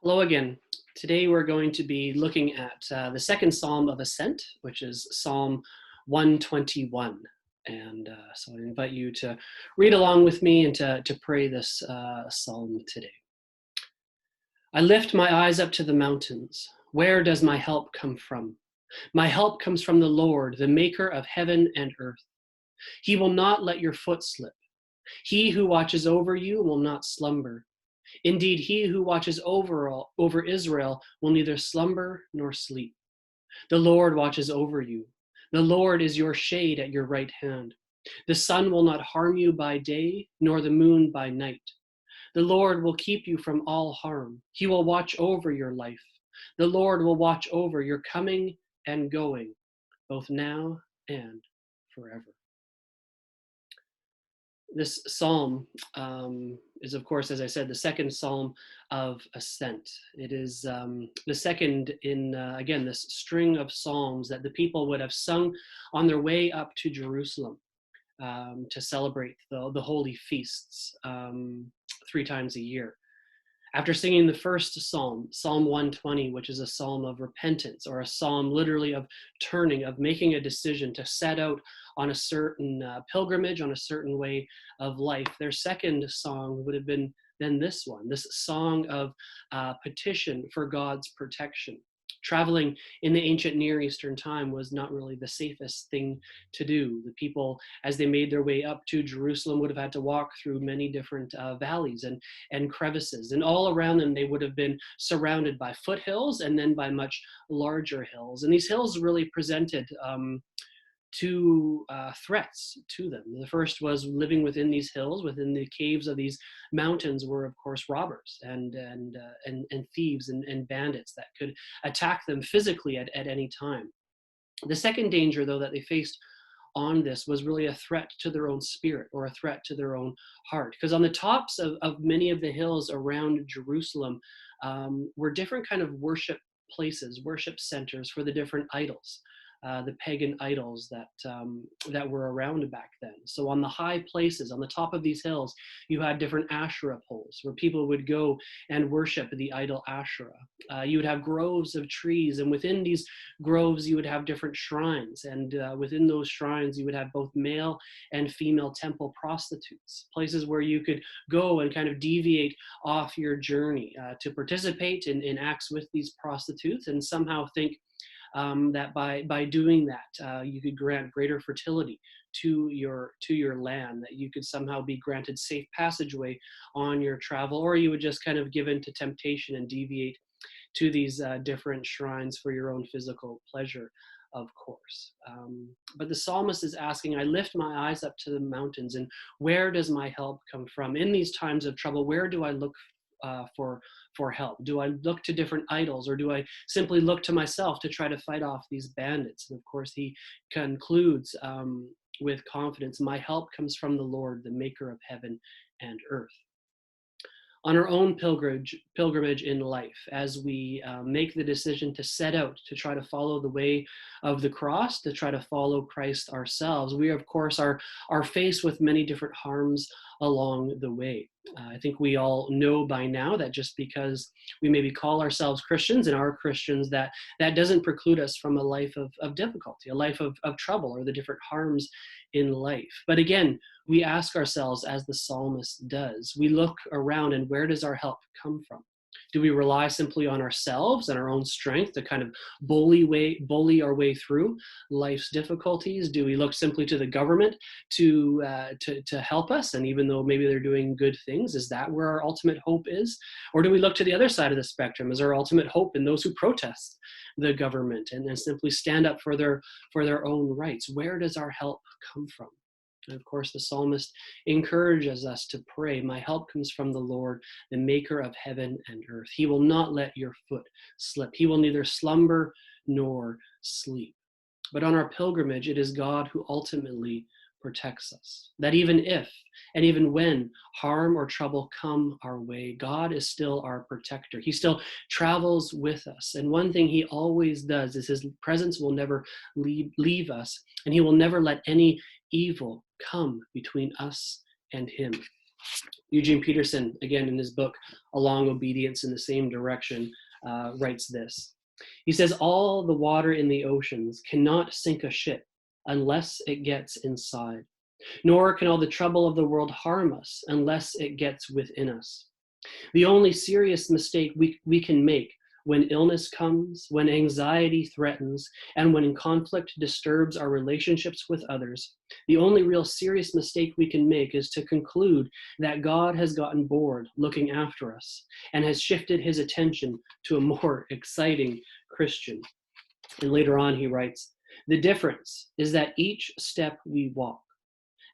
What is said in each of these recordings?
Hello again. Today we're going to be looking at the second Psalm of Ascent, which is Psalm 121. So I invite you to read along with me and to pray this psalm today. I lift my eyes up to the mountains. Where does my help come from? My help comes from the Lord, the maker of heaven and earth. He will not let your foot slip. He who watches over you will not slumber. Indeed, he who watches over Israel will neither slumber nor sleep. The Lord watches over you. The Lord is your shade at your right hand. The sun will not harm you by day, nor the moon by night. The Lord will keep you from all harm. He will watch over your life. The Lord will watch over your coming and going, both now and forever. This psalm is, of course, as I said, the second psalm of Ascent. It is the second in, again, this string of psalms that the people would have sung on their way up to Jerusalem to celebrate the holy feasts 3 times a year. After singing the first psalm, Psalm 120, which is a psalm of repentance, or a psalm literally of turning, of making a decision to set out on a certain pilgrimage, on a certain way of life, their second song would have been then this one, this song of petition for God's protection. Traveling in the ancient Near Eastern time was not really the safest thing to do. The people, as they made their way up to Jerusalem, would have had to walk through many different valleys and crevices. And all around them, they would have been surrounded by foothills and then by much larger hills. And these hills really presented two threats to them. The first was living within these hills, within the caves of these mountains were, of course, robbers and thieves and bandits that could attack them physically at any time. The second danger, though, that they faced on this was really a threat to their own spirit, or a threat to their own heart. Because on the tops of many of the hills around Jerusalem were different kind of worship places, worship centers for the different idols. The pagan idols that were around back then. So on the high places, on the top of these hills, you had different Asherah poles where people would go and worship the idol Asherah. You would have groves of trees, and within these groves, you would have different shrines. And within those shrines, you would have both male and female temple prostitutes, places where you could go and kind of deviate off your journey to participate in acts with these prostitutes and somehow think that by doing that, you could grant greater fertility to your land, that you could somehow be granted safe passageway on your travel, or you would just kind of give in to temptation and deviate to these different shrines for your own physical pleasure, of course. But the psalmist is asking, I lift my eyes up to the mountains, and where does my help come from? In these times of trouble, where do I look for help? Do I look to different idols, or do I simply look to myself to try to fight off these bandits? And of course, he concludes with confidence, my help comes from the Lord, the maker of heaven and earth. On our own pilgrimage in life, as we make the decision to set out to try to follow the way of the cross, to try to follow Christ ourselves, we of course are faced with many different harms along the way. I think we all know by now that just because we maybe call ourselves Christians and are Christians, that doesn't preclude us from a life of difficulty, a life of trouble, or the different harms in life. But again, we ask ourselves, as the psalmist does, we look around, and where does our help come from? Do we rely simply on ourselves and our own strength to kind of bully our way through life's difficulties? Do we look simply to the government to help us? And even though maybe they're doing good things, is that where our ultimate hope is? Or do we look to the other side of the spectrum? Is our ultimate hope in those who protest the government and then simply stand up for their own rights? Where does our help come from? And of course, the psalmist encourages us to pray, my help comes from the Lord, the maker of heaven and earth. He will not let your foot slip. He will neither slumber nor sleep. But on our pilgrimage, it is God who ultimately protects us. That even if and even when harm or trouble come our way, God is still our protector. He still travels with us. And one thing he always does is his presence will never leave us, and he will never let any evil come between us and him. Eugene Peterson, again in his book, Along Obedience in the Same Direction, writes this. He says, all the water in the oceans cannot sink a ship unless it gets inside, nor can all the trouble of the world harm us unless it gets within us. The only serious mistake we can make when illness comes, when anxiety threatens, and when conflict disturbs our relationships with others, the only real serious mistake we can make is to conclude that God has gotten bored looking after us and has shifted his attention to a more exciting Christian. And later on, he writes, the difference is that each step we walk,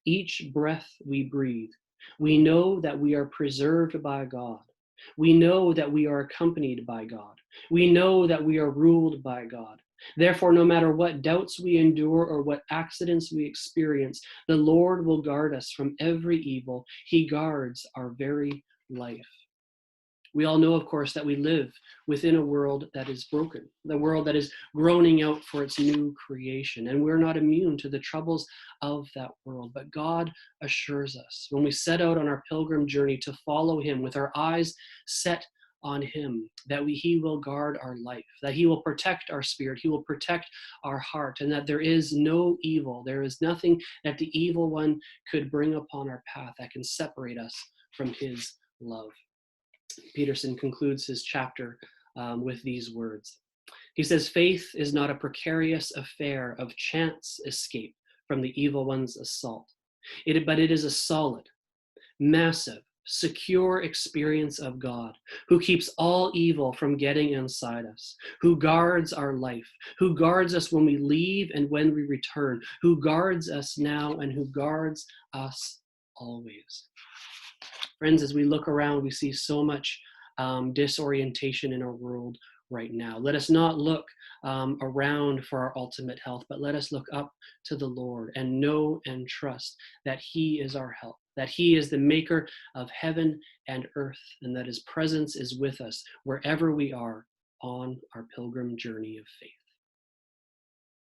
each breath we breathe, we know that we are preserved by God. We know that we are accompanied by God. We know that we are ruled by God. Therefore, no matter what doubts we endure or what accidents we experience, the Lord will guard us from every evil. He guards our very life. We all know, of course, that we live within a world that is broken, the world that is groaning out for its new creation. And we're not immune to the troubles of that world. But God assures us when we set out on our pilgrim journey to follow him with our eyes set on him, that he will guard our life, that he will protect our spirit, he will protect our heart, and that there is no evil, there is nothing that the evil one could bring upon our path that can separate us from his love. Peterson concludes his chapter with these words. He says, faith is not a precarious affair of chance escape from the evil one's assault, but it is a solid, massive, secure experience of God, who keeps all evil from getting inside us, who guards our life, who guards us when we leave and when we return, who guards us now and who guards us always. Friends, as we look around, we see so much disorientation in our world right now. Let us not look around for our ultimate health, but let us look up to the Lord and know and trust that he is our help, that he is the maker of heaven and earth, and that his presence is with us wherever we are on our pilgrim journey of faith.